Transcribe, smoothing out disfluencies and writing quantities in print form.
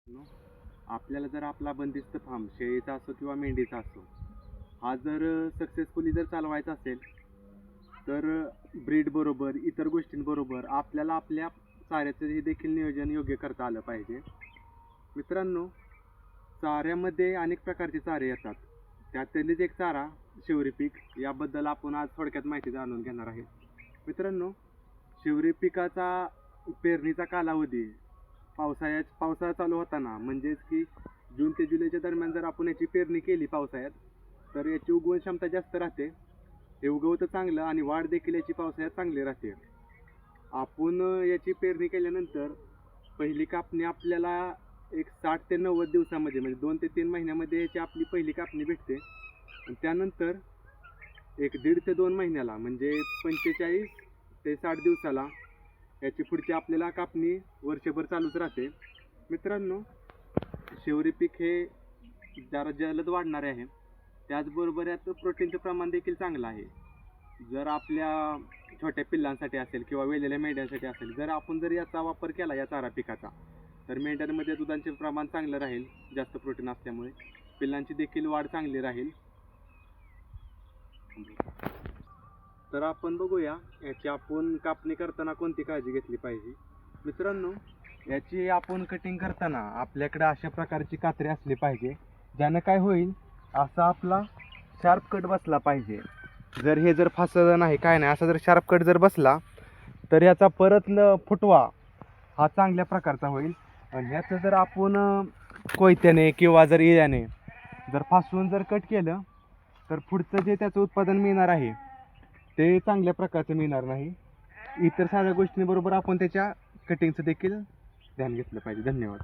No, आपल्याला जर आपला बंदिस्त फार्म शेळीचा असो किंवा मेंढीचा असो हा जर सक्सेसफुली जर चालवायचा असेल तर ब्रीड बरोबर इतर गोष्टींबरोबर आपल्याला आपल्या चाऱ्याचं हे देखील नियोजन योग्य करता आलं पाहिजे. मित्रांनो, चाऱ्यामध्ये अनेक प्रकारचे चारे येतात. त्यातीलच एक चारा शिवरी पीक याबद्दल आपण आज थोडक्यात माहिती जाणून घेणार आहे. मित्रांनो, शिवरी पिकाचा पेरणीचा कालावधी पावसाळा चालू होताना म्हणजेच की जून ते जुलैच्या दरम्यान जर आपण याची पेरणी केली पावसाळ्यात तर याची उगवण क्षमता जास्त राहते. हे उगवतं चांगलं आणि वाढ देखील याची पावसाळ्यात चांगली राहते. आपण याची पेरणी केल्यानंतर पहिली कापणी आपल्याला एक 60 ते 90 दिवसामध्ये म्हणजे 2 ते 3 महिन्यामध्ये याची आपली पहिली कापणी भेटते. आणि त्यानंतर एक 1.5 ते 2 महिन्याला म्हणजे 45 ते 60 दिवसाला याची पुढची आपल्याला कापणी वर्षभर चालूच राहते. मित्रांनो, शिवरी पीक हे जरा जलद वाढणारे आहे. त्याचबरोबर यात प्रोटीनचं प्रमाण देखील चांगलं आहे. जर आपल्या छोट्या पिल्लांसाठी असेल किंवा वेलेल्या मेंढ्यांसाठी असेल जर याचा वापर केला या चारा पिकाचा तर मेंढ्यांमध्ये दुधाचे प्रमाण चांगलं राहील. जास्त प्रोटीन असल्यामुळे पिल्लांची देखील वाढ चांगली राहील. तर आपण बघूया याची आपण कापणी करताना कोणती काळजी घेतली पाहिजे. मित्रांनो, याची आपण कटिंग करताना आपल्याकडे अशा प्रकारची कात्री असली पाहिजे ज्यानं काय होईल असा आपला शार्प कट बसला पाहिजे. जर फासलं नाही काय नाही असा जर शार्प कट जर बसला तर याचा परत फुटवा हा चांगल्या प्रकारचा होईल. आणि ह्याचं जर आपण कोयत्याने किंवा जर इळ्याने जर फासून जर कट केलं तर पुढचं जे त्याचं उत्पादन मिळणार आहे ते चांगल्या प्रकारचं मिळणार नाही. इतर साऱ्या गोष्टींबरोबर आपण त्याच्या कटिंगचं देखील ध्यान घेतलं पाहिजे. धन्यवाद.